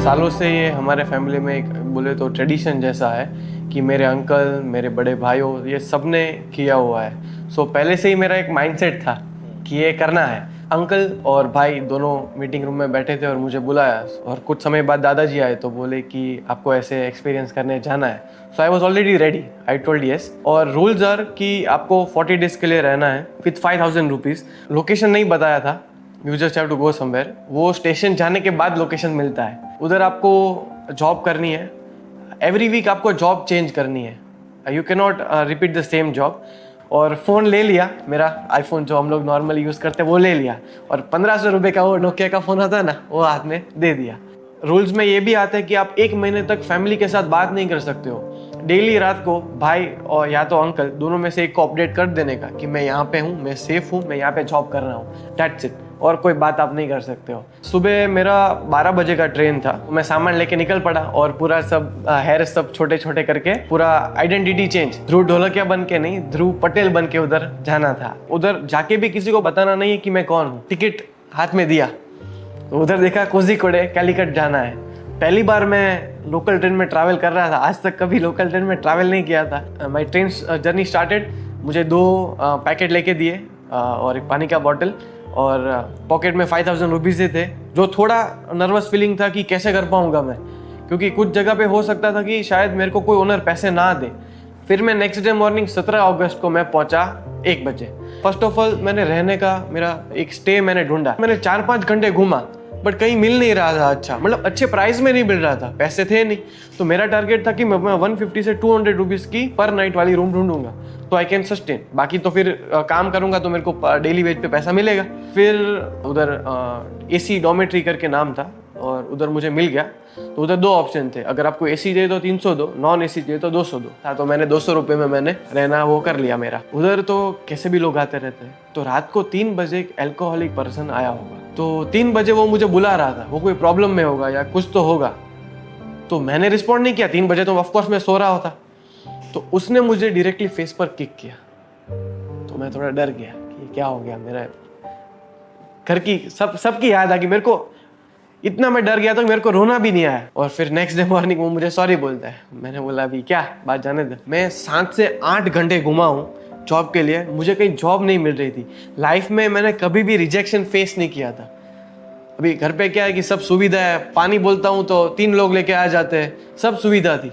सालों से ये हमारे फैमिली में एक बोले तो ट्रेडिशन जैसा है कि मेरे अंकल, मेरे बड़े भाइयों, ये सब ने किया हुआ है। सो पहले से ही मेरा एक माइंडसेट था कि ये करना है। अंकल और भाई दोनों मीटिंग रूम में बैठे थे और मुझे बुलाया, और कुछ समय बाद दादाजी आए तो बोले कि आपको ऐसे एक्सपीरियंस करने जाना है। So I was already ready, I told yes. और रूल्स आर कि आपको 40 डेज के लिए रहना है विथ 5000 रुपीज़। लोकेशन नहीं बताया था, you just have to go somewhere. वो स्टेशन जाने के बाद लोकेशन मिलता है। उधर आपको जॉब करनी है, एवरी वीक आपको जॉब चेंज करनी है, you can not repeat the same job. और फ़ोन ले लिया, मेरा आईफोन जो हम लोग नॉर्मली यूज़ करते हैं वो ले लिया, और 1500 रुपये का वो नोकिया का फ़ोन आता है ना, वो हाथ में दे दिया। रूल्स में ये भी आता है कि आप 1 महीने तक फैमिली के साथ बात नहीं कर सकते हो। डेली रात को भाई और या तो अंकल दोनों में से एक को अपडेट कर देने का कि मैं यहाँ पे हूँ, मैं सेफ हूँ, मैं यहाँ पे जॉब कर रहा हूँ, दैट्स इट। और कोई बात आप नहीं कर सकते हो। सुबह मेरा 12 बजे का ट्रेन था, मैं सामान लेके निकल पड़ा और पूरा सब हेयर सब छोटे छोटे करके पूरा आइडेंटिटी चेंज, ध्रुव ढोलकिया बन के नहीं, ध्रुव पटेल बन के उधर जाना था। उधर जाके भी किसी को बताना नहीं है कि मैं कौन हूँ। टिकट हाथ में दिया तो उधर देखा कोझिकोडे कैलीकट जाना है। पहली बार मैं लोकल ट्रेन में ट्रैवल कर रहा था, आज तक कभी लोकल ट्रेन में ट्रैवल नहीं किया था। My train journey started. मुझे 2 पैकेट लेके दिए और एक पानी का बॉटल, और पॉकेट में 5000 रुपीज़ थे। जो थोड़ा नर्वस फीलिंग था कि कैसे कर पाऊंगा मैं, क्योंकि कुछ जगह पे हो सकता था कि शायद मेरे को कोई ओनर पैसे ना दे। फिर मैं नेक्स्ट डे मॉर्निंग 17 अगस्त को मैं पहुंचा 1 बजे। फर्स्ट ऑफ ऑल मैंने रहने का मेरा एक स्टे मैंने ढूंढा। मैंने 4-5 घंटे घूमा बट कहीं मिल नहीं रहा था अच्छा, मतलब अच्छे प्राइस में नहीं मिल रहा था, पैसे थे नहीं। तो मेरा टारगेट था कि मैं 150 से 200 रुपीज़ की पर नाइट वाली रूम ढूंढूंगा तो आई कैन सस्टेन। बाकी तो फिर काम करूंगा तो मेरे को डेली वेज पे पैसा मिलेगा। फिर उधर एसी डॉर्मेट्री करके नाम था और उधर मुझे मिल गया। तो उधर 2 ऑप्शन थे, अगर आपको एसी चाहिए तो 300 दो, नॉन एसी चाहिए तो 200 दो। था तो मैंने 200 रुपये में मैंने रहना वो कर लिया मेरा। उधर तो कैसे भी लोग आते रहते हैं। तो रात को 3 बजे एक एल्कोहलिक पर्सन आया होगा, तो 3 बजे वो मुझे बुला रहा था, वो कोई प्रॉब्लम में होगा या कुछ तो होगा। तो मैंने रिस्पॉन्ड नहीं किया, 3 बजे तो ऑफकोर्स मैं सो रहा होता। तो उसने मुझे डायरेक्टली फेस पर किक किया, तो मैं थोड़ा डर गया कि क्या हो गया। मेरा घर की सबकी याद आ गई मेरे को। इतना मैं डर गया था मेरे को रोना भी नहीं आया। और फिर नेक्स्ट डे मॉर्निंग वो मुझे सॉरी बोलता है। मैंने बोला अभी क्या बात जाने दे। मैं 7 से 8 घंटे घुमा हूँ जॉब के लिए, मुझे कहीं जॉब नहीं मिल रही थी। लाइफ में मैंने कभी भी रिजेक्शन फेस नहीं किया था। अभी घर पे क्या है कि सब सुविधा है, पानी बोलता हूँ तो 3 लोग लेके आ जाते हैं, सब सुविधा थी।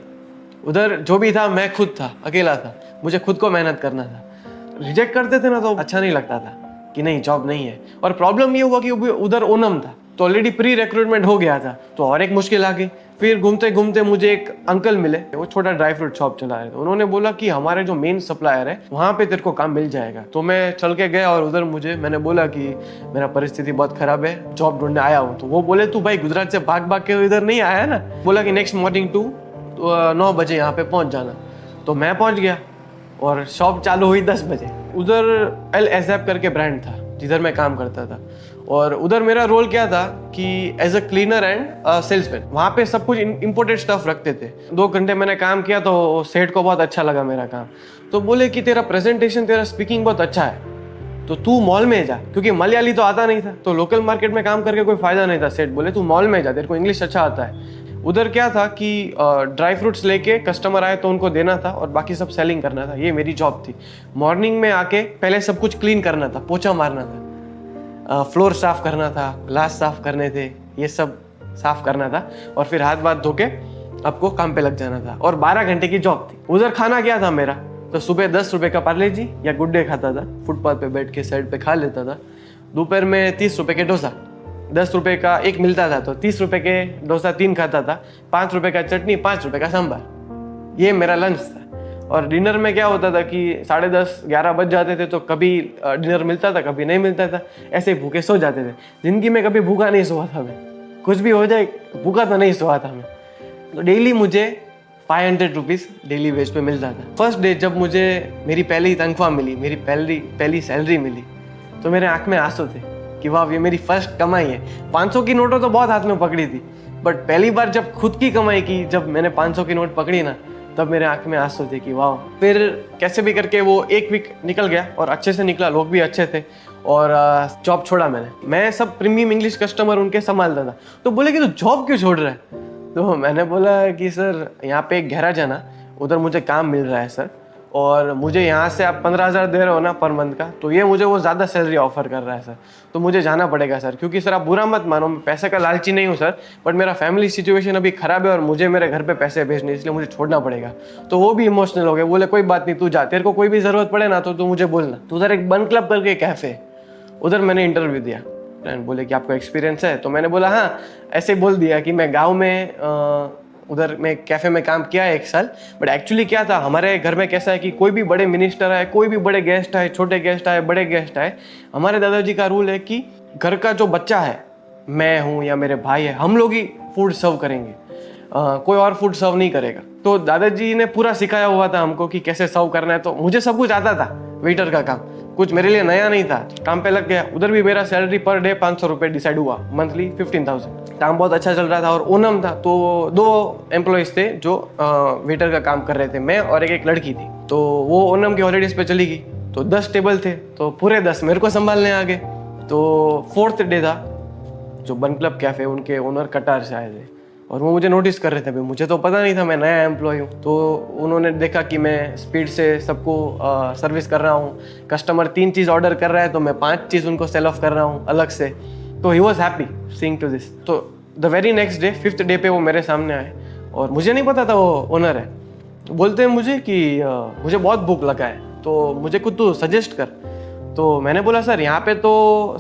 उधर जो भी था मैं खुद था, अकेला था, मुझे खुद को मेहनत करना था। रिजेक्ट करते थे ना तो अच्छा नहीं लगता था कि नहीं जॉब नहीं है। और प्रॉब्लम ये हुआ कि उधर ओनम था तो ऑलरेडी प्री रिक्रूटमेंट हो गया था, तो और एक मुश्किल आ गई। फिर घूमते घूमते मुझे एक अंकल मिले, वो छोटा ड्राई फ्रूट शॉप चला रहे थे। उन्होंने बोला कि हमारे जो मेन सप्लायर है वहाँ पे तेरे को काम मिल जाएगा। तो मैं चल के गया और उधर मैंने बोला कि मेरा परिस्थिति बहुत खराब है, जॉब ढूंढने आया हूँ। तो वो बोले तू भाई गुजरात से भाग भाग के इधर नहीं आया ना। बोला कि नेक्स्ट मॉर्निंग 9 बजे यहाँ पे पहुँच जाना। तो मैं पहुँच गया और शॉप चालू हुई 10 बजे। उधर एल एजैप करके ब्रांड था जिधर मैं काम करता था, और उधर मेरा रोल क्या था कि as a cleaner and salesman. वहाँ पे सब कुछ इम्पोर्टेड स्टफ रखते थे। 2 घंटे मैंने काम किया तो सेठ को बहुत अच्छा लगा मेरा काम। तो बोले कि तेरा प्रेजेंटेशन, तेरा स्पीकिंग बहुत अच्छा है, तो तू मॉल में जा, क्योंकि मलयाली तो आता नहीं था, तो लोकल मार्केट में काम करके कोई फायदा नहीं था। सेठ बोले तू मॉल में जा, तेरे को इंग्लिश अच्छा आता है। उधर क्या था कि ड्राई फ्रूट्स लेके कस्टमर आए तो उनको देना था और बाकी सब सेलिंग करना था, ये मेरी जॉब थी। मॉर्निंग में आके पहले सब कुछ क्लीन करना था, पोछा मारना था, फ्लोर साफ करना था, ग्लास साफ करने थे, ये सब साफ करना था, और फिर हाथ बात धो के आपको काम पे लग जाना था। और 12 घंटे की जॉब थी। उधर खाना क्या था मेरा, तो सुबह 10 रुपये का पार्ले जी या गुड डे खाता था, फुटपाथ पे बैठ के साइड पे खा लेता था। दोपहर में 30 रुपये के डोसा, 10 रुपये का एक मिलता था, तो 30 रुपये के डोसा 3 खाता था, 5 रुपये का चटनी, 5 रुपये का सांभर, ये मेरा लंच था। और डिनर में क्या होता था कि 10:30-11 बज जाते थे, तो कभी डिनर मिलता था, कभी नहीं मिलता था, ऐसे भूखे सो जाते थे। जिंदगी में कभी भूखा नहीं सोया था मैं, कुछ भी हो जाए भूखा तो नहीं सोया था मैं। तो डेली मुझे 500 रुपीज़ डेली वेज पे मिलता था। फर्स्ट डे जब मुझे मेरी पहली तनख्वाह मिली, मेरी पहली सैलरी मिली, तो मेरे आँख में आंसू थे कि वाह ये मेरी फर्स्ट कमाई है। 500 की नोटों तो बहुत हाथ में पकड़ी थी, बट पहली बार जब खुद की कमाई की, जब मैंने 500 की नोट पकड़ी ना, तब मेरे आंख में आंसू थे कि वाह। फिर कैसे भी करके वो 1 वीक निकल गया और अच्छे से निकला, लोग भी अच्छे थे, और जॉब छोड़ा मैंने। मैं सब प्रीमियम इंग्लिश कस्टमर उनके संभालता था। तो बोले कि तू जॉब क्यों छोड़ रहा है? तो मैंने बोला कि सर यहाँ पे एक गैराज है ना, उधर मुझे काम मिल रहा है सर, और मुझे यहाँ से आप 15,000 दे रहे हो ना पर मंथ का, तो ये मुझे वो ज़्यादा सैलरी ऑफर कर रहा है सर, तो मुझे जाना पड़ेगा सर, क्योंकि सर आप बुरा मत मानो, मैं पैसे का लालची नहीं हूँ सर, बट मेरा फैमिली सिचुएशन अभी ख़राब है और मुझे मेरे घर पे पैसे भेजने, इसलिए मुझे छोड़ना पड़ेगा। तो वो भी इमोशनल हो गए, बोले कोई बात नहीं, तू जा, तेरे को कोई भी ज़रूरत पड़े ना तो तू मुझे बोलना। तो उधर एक बन क्लब करके कैफ़े, उधर मैंने इंटरव्यू दिया। फ्रेंड बोले कि आपको एक्सपीरियंस है, तो मैंने बोला हाँ, ऐसे बोल दिया कि मैं गाँव में उधर मैं कैफ़े में काम किया है 1 साल। बट एक्चुअली क्या था, हमारे घर में कैसा है कि कोई भी बड़े मिनिस्टर आए, कोई भी बड़े गेस्ट आए, छोटे गेस्ट आए, बड़े गेस्ट आए, हमारे दादाजी का रूल है कि घर का जो बच्चा है, मैं हूँ या मेरे भाई है, हम लोग ही फूड सर्व करेंगे, कोई और फूड सर्व नहीं करेगा। तो दादाजी ने पूरा सिखाया हुआ था हमको कि कैसे सर्व करना है, तो मुझे सब कुछ आता था, वेटर का काम, कुछ मेरे लिए नया नहीं था, काम पे लग गया। उधर भी मेरा सैलरी पर डे 500 रुपये डिसाइड हुआ, मंथली 15,000। काम बहुत अच्छा चल रहा था और ओनम था, तो 2 एम्प्लॉयज़ थे जो वेटर का काम कर रहे थे, मैं और एक लड़की थी। तो वो ओनम की हॉलीडेज पे चली गई, तो 10 टेबल थे, तो पूरे 10 मेरे को संभालने आ गए। तो 4th डे था, जो बन क्लब कैफ़े, उनके ओनर कटार से आए थे और वो मुझे नोटिस कर रहे थे। अभी मुझे तो पता नहीं था, मैं नया एम्प्लॉय हूँ। तो उन्होंने देखा कि मैं स्पीड से सबको सर्विस कर रहा हूँ, कस्टमर 3 चीज़ ऑर्डर कर रहा है तो मैं 5 चीज़ उनको सेल ऑफ कर रहा हूँ अलग से। तो he was happy seeing to this. तो the very next day, 5th day पे वो मेरे सामने आए और मुझे नहीं पता था वो ओनर है। तो बोलते हैं मुझे कि मुझे बहुत भूख लगा है, तो मुझे कुछ तू सजेस्ट कर। तो मैंने बोला सर यहाँ पे तो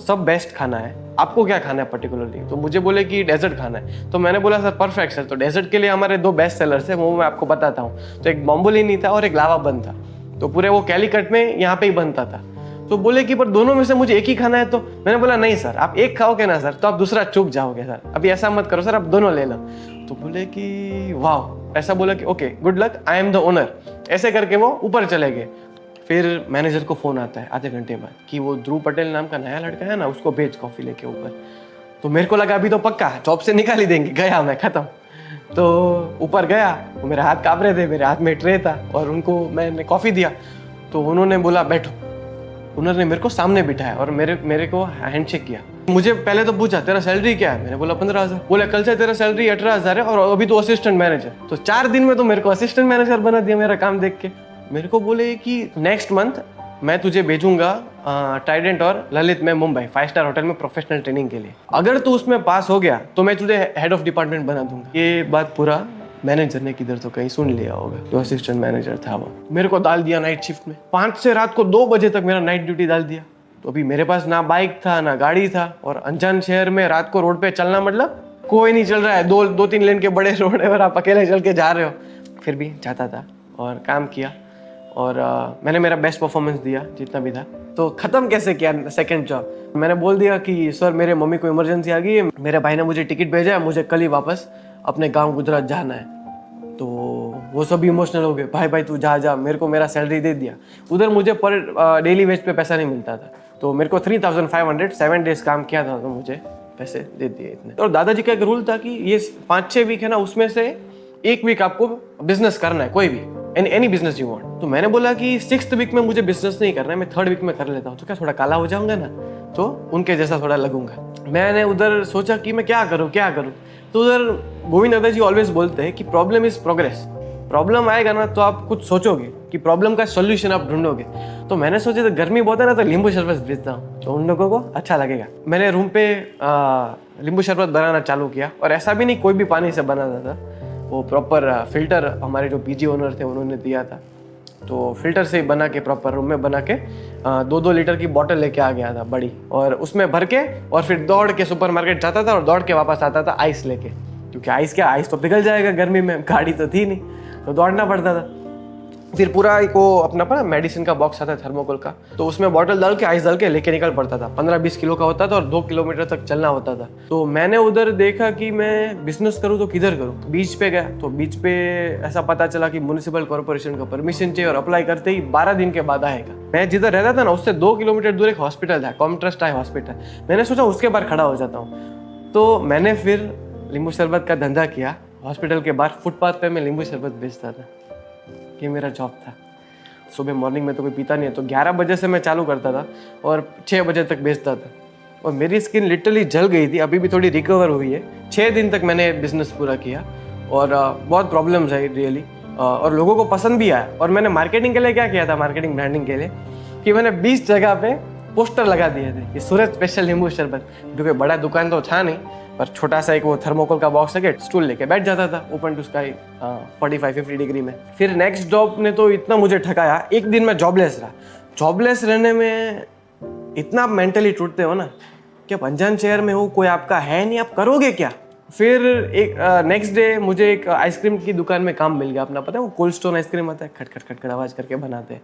सब बेस्ट खाना है, आपको क्या खाना है पर्टिकुलरली। तो मुझे बोले कि डेजर्ट खाना है। तो मैंने बोला सर परफेक्ट सर, तो डेजर्ट के लिए हमारे 2 बेस्ट सेलर्स हैं, वो मैं आपको बताता हूँ। तो एक बॉम्बोलिनी था और एक लावा बन था, तो पूरे वो कैलीकट में यहाँ पे ही बनता था। तो बोले कि पर दोनों में से मुझे एक ही खाना है। तो मैंने बोला नहीं सर, आप एक खाओगे ना सर तो आप दूसरा चूक जाओगे सर, अभी ऐसा मत करो सर, आप दोनों ले लो। तो बोले कि वाह, ऐसा बोला कि okay good luck, I am the owner. ऐसे करके वो ऊपर चले गए। फिर मैनेजर को फ़ोन आता है आधे घंटे बाद कि वो ध्रुव पटेल नाम का नया लड़का है ना, उसको भेज कॉफ़ी लेके ऊपर। तो मेरे को लगा अभी तो पक्का जॉब से निकाल ही देंगे, गया मैं, ख़त्म। तो ऊपर गया, तो मेरे हाथ काँप रहे थे, मेरे हाथ में ट्रे था और उनको मैंने कॉफ़ी दिया। तो उन्होंने बोला बैठो, उन्होंने मेरे को सामने बिठाया और मेरे को हैंडशेक किया। मुझे पहले तो पूछा तेरा सैलरी क्या है, मैंने बोला 15,000। बोले कल से तेरा सैलरी 18,000 है और अभी तो असिस्टेंट मैनेजर। तो 4 दिन में तो मेरे को असिस्टेंट मैनेजर बना दिया मेरा काम देख के। मेरे को बोले कि नेक्स्ट मंथ मैं तुझे भेजूंगा ट्राइडेंट और ललित में मुंबई 5 स्टार होटल में प्रोफेशनल ट्रेनिंग के लिए, अगर तू उसमें पास हो गया तो मैं तुझे हेड ऑफ डिपार्टमेंट बना दूंगा। ये बात पूरा मैनेजर ने किधर तो कहीं सुन लिया होगा, जो असिस्टेंट मैनेजर था वो। मेरे को डाल दिया नाइट शिफ्ट में, 5 से रात को 2 बजे तक मेरा नाइट ड्यूटी डाल दिया। तो अभी मेरे पास ना बाइक था ना गाड़ी था, और अनजान शहर में रात को रोड पे चलना मतलब कोई नहीं चल रहा है, 2-3 लेन के बड़े रोड है और आप अकेले चल के जा रहे हो। फिर भी जाता था और काम किया और मैंने मेरा बेस्ट परफॉर्मेंस दिया जितना भी था। तो ख़त्म कैसे किया सेकंड जॉब, मैंने बोल दिया कि सर मेरे मम्मी को इमरजेंसी आ गई है, मेरे भाई ने मुझे टिकट भेजा है, मुझे कल ही वापस अपने गांव गुजरात जाना है। तो वो सब इमोशनल हो गए, भाई तू जा, मेरे को मेरा सैलरी दे दिया। उधर मुझे पर डेली वेज पे पैसा नहीं मिलता था, तो मेरे को 3,500 7 डेज काम किया था तो मुझे पैसे दे दिए इतने। और दादाजी का एक रूल था कि ये 5-6 वीक है ना, उसमें से 1 वीक आपको बिजनेस करना है, कोई भी एनी बिजनेस यू वांट। तो मैंने बोला कि 6th वीक में मुझे बिजनेस नहीं करना है, मैं 3rd वीक में कर लेता हूँ, तो क्या थोड़ा काला हो जाऊंगा ना, तो उनके जैसा थोड़ा लगूंगा। मैंने उधर सोचा कि मैं क्या करूँ। तो उधर गोविंद दादाजी ऑलवेज बोलते हैं कि प्रॉब्लम इज प्रोग्रेस। प्रॉब्लम आएगा ना तो आप कुछ सोचोगे कि प्रॉब्लम का सोल्यूशन आप ढूंढोगे। तो मैंने सोचा तो गर्मी बहुत है ना, तो नींबू शरबत बेचता हूँ, तो उन लोगों को अच्छा लगेगा। मैंने रूम पे नींबू शरबत बनाना चालू किया, और ऐसा भी नहीं कोई भी पानी से बनाता था, वो प्रॉपर फिल्टर हमारे जो पीजी ओनर थे उन्होंने दिया था, तो फिल्टर से बना के प्रॉपर रूम में बना के 2-2 लीटर की बॉटल लेके आ गया था बड़ी, और उसमें भर के और फिर दौड़ के सुपरमार्केट जाता था और दौड़ के वापस आता था आइस लेके, क्योंकि आइस तो पिघल जाएगा गर्मी में, गाड़ी तो थी नहीं, तो दौड़ना पड़ता था। फिर पूरा एक वो अपना मेडिसिन का बॉक्स आता है थर्मोकोल का, तो उसमें बॉटल डाल के आइस डाल के लेके निकल पड़ता था। 15-20 किलो का होता था और 2 किलोमीटर तक चलना होता था। तो मैंने उधर देखा कि मैं बिजनेस करूँ तो किधर करूँ। बीच पे गया, तो बीच पे ऐसा पता चला कि म्युनिसिपल कॉर्पोरेशन का परमिशन चाहिए, और अप्लाई करते ही 12 दिन के बाद आएगा। मैं जिधर रहता था ना उससे 2 किलोमीटर दूर एक हॉस्पिटल था, कॉमट्रस्ट आई हॉस्पिटल। मैंने सोचा उसके बाहर खड़ा हो जाता हूँ, तो मैंने फिर नींबू शरबत का धंधा किया। हॉस्पिटल के बाहर फुटपाथ पे मैं नींबू शरबत बेचता था, ये मेरा जॉब था। सुबह मॉर्निंग में तो कोई पीता नहीं है, तो 11 बजे से मैं चालू करता था और 6 बजे तक बेचता था, और मेरी स्किन लिटरली जल गई थी, अभी भी थोड़ी रिकवर हुई है। 6 दिन तक मैंने बिजनेस पूरा किया, और बहुत प्रॉब्लम्स है रियली, और लोगों को पसंद भी आया। और मैंने मार्केटिंग के लिए क्या किया था, मार्केटिंग ब्रांडिंग के लिए, कि मैंने 20 जगह पे पोस्टर लगा दिए थे कि सूरज स्पेशल नींबू शरबत। क्योंकि बड़ा दुकान तो था नहीं, पर छोटा सा एक वो थर्मोकोल का बॉक्स है, स्टूल लेके बैठ जाता था ओपन टू स्काई 45-50 डिग्री में। फिर नेक्स्ट जॉब ने तो इतना मुझे ठकाया, एक दिन मैं जॉबलेस रहा। जॉबलेस रहने में इतना आप मेंटली टूटते हो ना कि आप अनजान शहर में हो, कोई आपका है नहीं, आप करोगे क्या। फिर एक नेक्स्ट डे मुझे एक आइसक्रीम की दुकान में काम मिल गया। अपना पता है वो कोल्ड स्टोन आइसक्रीम आता है, खट खट खट खट आवाज करके बनाते हैं,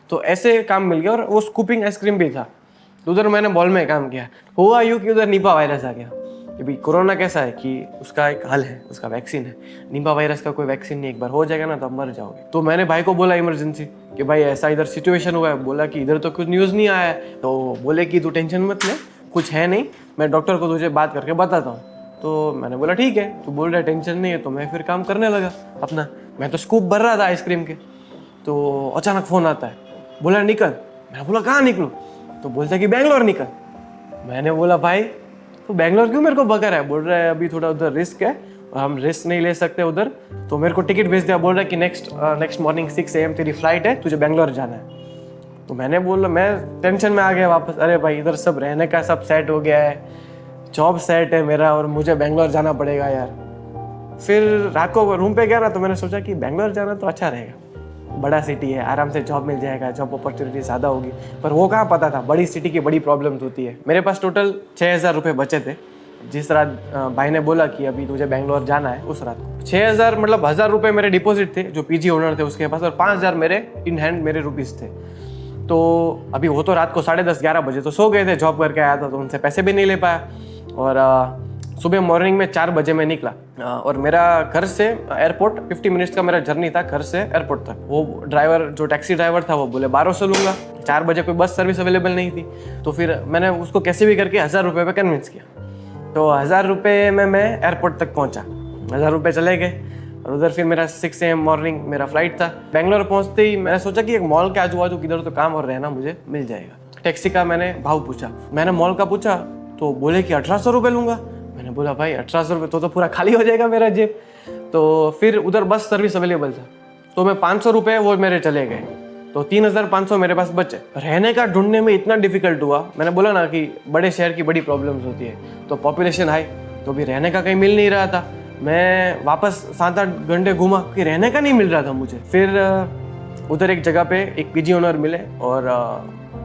तो ऐसे काम मिल गया। और वो स्कूपिंग आइसक्रीम भी था, तो उधर मैंने बॉल में काम किया। हुआ यूँ कि उधर निपा वायरस आ गया। कि भाई कोरोना कैसा है कि उसका एक हल है, उसका वैक्सीन है। निपा वायरस का कोई वैक्सीन नहीं, एक बार हो जाएगा ना तो आप मर जाओगे। तो मैंने भाई को बोला इमरजेंसी कि भाई ऐसा इधर सिचुएशन हुआ है। बोला कि इधर तो कुछ न्यूज़ नहीं आया है। तो बोले कि तू टेंशन मत ले, कुछ है नहीं, मैं डॉक्टर को तुझे बात करके बताता हूँ। तो मैंने बोला ठीक है, तू बोल रहा है टेंशन नहीं है, तो मैं फिर काम करने लगा अपना। मैं तो स्कूप भर रहा था आइसक्रीम के। तो अचानक फ़ोन आता है, बोला निकल। मैंने बोला कहाँ निकलूँ? तो बोलता है कि बैंगलोर निकल। मैंने बोला भाई तो बैंगलोर क्यों मेरे को बकर है? बोल रहा है अभी थोड़ा उधर रिस्क है और हम रिस्क नहीं ले सकते उधर, तो मेरे को टिकट भेज दिया। बोल रहा है कि नेक्स्ट मॉर्निंग 6 AM तेरी फ्लाइट है, तुझे बैंगलोर जाना है। तो मैंने बोला, मैं टेंशन में आ गया वापस। अरे भाई इधर सब रहने का सब सेट हो गया है, जॉब सेट है मेरा, और मुझे बैंगलोर जाना पड़ेगा यार। फिर रात को रूम पे गया ना, तो मैंने सोचा कि बैंगलोर जाना तो अच्छा रहेगा, बड़ा सिटी है, आराम से जॉब मिल जाएगा, जॉब अपॉर्चुनिटी ज़्यादा होगी। पर वो कहाँ पता था, बड़ी सिटी की बड़ी प्रॉब्लम्स होती है। मेरे पास टोटल 6,000 रुपये बचे थे। जिस रात भाई ने बोला कि अभी तुझे बैंगलोर जाना है, उस रात को 6,000 मतलब 1,000 रुपये मेरे डिपॉजिट थे जो पीजी ओनर थे उसके पास, और 5,000 मेरे इन हैंड मेरे रुपीज़ थे। तो अभी वो तो रात को 10:30-11 बजे तो सो गए थे, जॉब करके आया था तो उनसे पैसे भी नहीं ले पाया। और सुबह मॉर्निंग में 4 बजे मैं निकला। और मेरा घर से एयरपोर्ट 50 मिनट्स का मेरा जर्नी था, घर से एयरपोर्ट तक। वो ड्राइवर जो टैक्सी ड्राइवर था वो बोले 1200 लूँगा। 4 बजे कोई बस सर्विस अवेलेबल नहीं थी, तो फिर मैंने उसको कैसे भी करके 1,000 रुपये पे कन्विंस किया। तो 1,000 रुपये में मैं एयरपोर्ट तक पहुँचा। 1,000 रुपये चले गए, और उधर फिर मेरा 6 AM मॉर्निंग मेरा फ्लाइट था। बेंगलोर पहुंचते ही मैंने सोचा कि एक मॉल के आजू बाजू किधर तो काम और रहना मुझे मिल जाएगा। टैक्सी का मैंने भाव पूछा, मैंने मॉल का पूछा, तो बोले कि 1,800 रुपये लूँगा। मैंने बोला भाई 1,800 रुपये तो पूरा खाली हो जाएगा मेरा जेब। तो फिर उधर बस सर्विस अवेलेबल था, तो मैं 500 रुपये वो मेरे चले गए, तो 3,500 मेरे पास बचे। रहने का ढूंढने में इतना डिफिकल्ट हुआ। मैंने बोला ना कि बड़े शहर की बड़ी प्रॉब्लम्स होती है, तो पॉपुलेशन हाई, तो भी रहने का कहीं मिल नहीं रहा था। मैं वापस 7-8 घंटे घूमा कि रहने का नहीं मिल रहा था मुझे। फिर उधर एक जगह पे एक पीजी ओनर मिले, और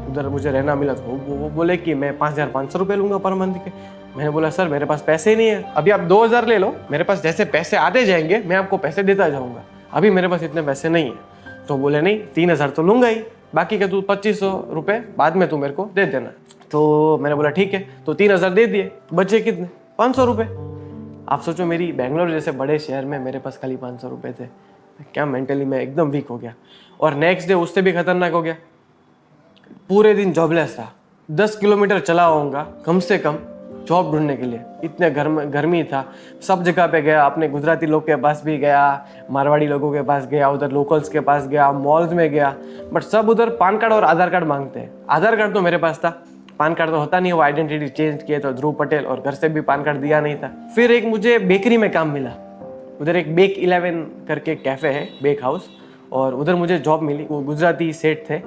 उधर मुझे रहना मिला। तो वो बोले कि मैं 5,500 रुपये लूँगा पर मंथ के। मैंने बोला सर मेरे पास पैसे ही नहीं है, अभी आप 2,000 ले लो, मेरे पास जैसे पैसे आते जाएंगे मैं आपको पैसे देता जाऊँगा, अभी मेरे पास इतने पैसे नहीं है। तो बोले नहीं 3,000 तो लूँगा ही, बाकी का तू 2,500 रुपये बाद में तू मेरे को दे देना। तो मैंने बोला ठीक है, तो 3,000 दे दिए, बचे कितने 500 रुपये। आप सोचो मेरी बेंगलोर जैसे बड़े शहर में मेरे पास खाली 500 रुपये थे। क्या मेंटली मैं एकदम वीक हो गया। और नेक्स्ट डे उससे भी खतरनाक हो गया, पूरे दिन जॉबलेस रहा। 10 किलोमीटर चला होऊंगा कम से कम जॉब ढूंढने के लिए, इतने गर्मी था। सब जगह पे गया, अपने गुजराती लोग के पास भी गया, मारवाड़ी लोगों के पास गया, उधर लोकल्स के पास गया, मॉल्स में गया, बट सब उधर पान कार्ड और आधार कार्ड मांगते हैं। आधार कार्ड तो मेरे पास था, पान कार्ड तो होता नहीं, वो आइडेंटिटी चेंज किए तो ध्रुव पटेल, और घर से भी पान कार्ड दिया नहीं था। फिर एक मुझे बेकरी में काम मिला, उधर एक बेक 11 करके कैफ़े है, बेक हाउस, और उधर मुझे जॉब मिली। वो गुजराती सेठ थे।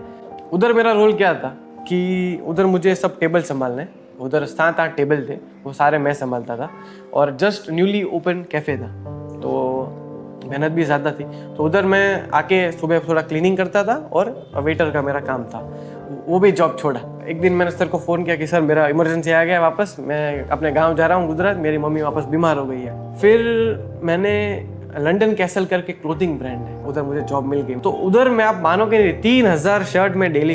उधर मेरा रोल क्या था कि उधर मुझे सब टेबल संभालने, उधर 7-8 टेबल थे, वो सारे मैं संभालता था, और जस्ट न्यूली ओपन कैफ़े था, तो मेहनत भी ज़्यादा थी। तो उधर मैं आके सुबह थोड़ा क्लीनिंग करता था, और वेटर का मेरा काम था। वो भी जॉब छोड़ा। एक दिन मैंने सर को फ़ोन किया कि सर मेरा इमरजेंसी आ गया वापस, मैं अपने गांव जा रहा हूँ गुजरात, मेरी मम्मी वापस बीमार हो गई है। फिर मैंने लंदन कैसल करके क्लोथिंग ब्रांड है, उधर मुझे जॉब मिल गई। तो उधर मैं, आप मानोगे नहीं, 3,000 शर्ट में डेली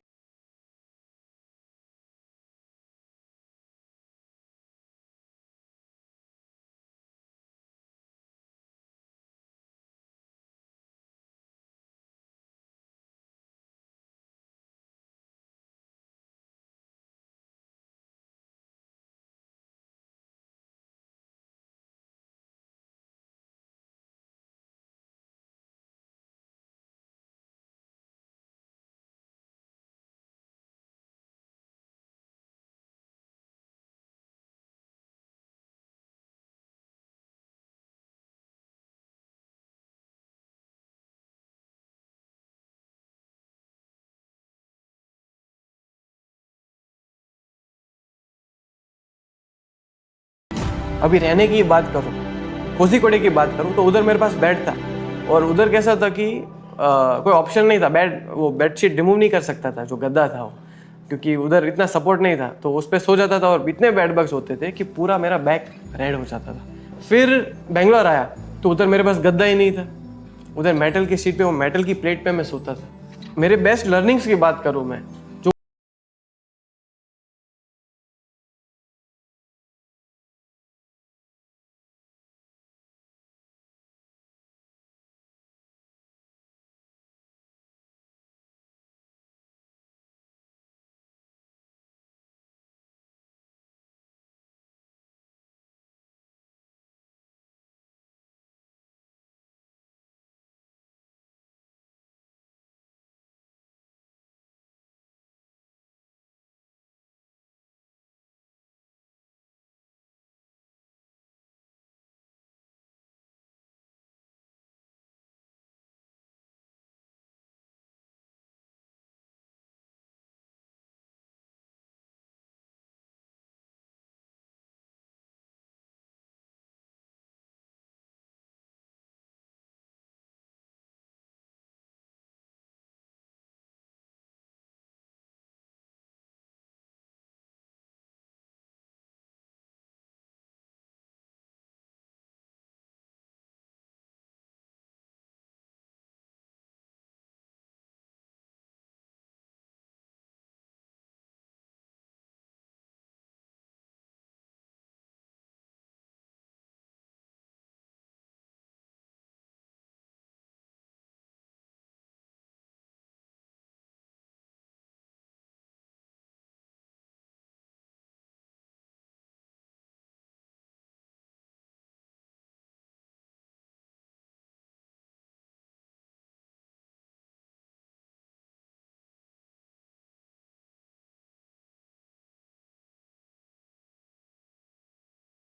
अभी रहने की बात करूँ, कोझीकोडे की बात करूँ, तो उधर मेरे पास बेड था और उधर कैसा था कि कोई ऑप्शन नहीं था, वो बेडशीट रिमूव नहीं कर सकता था, जो गद्दा था वो, क्योंकि उधर इतना सपोर्ट नहीं था, तो उस पर सो जाता था और इतने बेड बग्स होते थे कि पूरा मेरा बैक रेड हो जाता था। फिर बेंगलोर आया तो उधर मेरे पास गद्दा ही नहीं था, उधर मेटल की सीट पे, वो मेटल की प्लेट पे मैं सोता था। मेरे बेस्ट लर्निंग्स की बात करूँ मैं,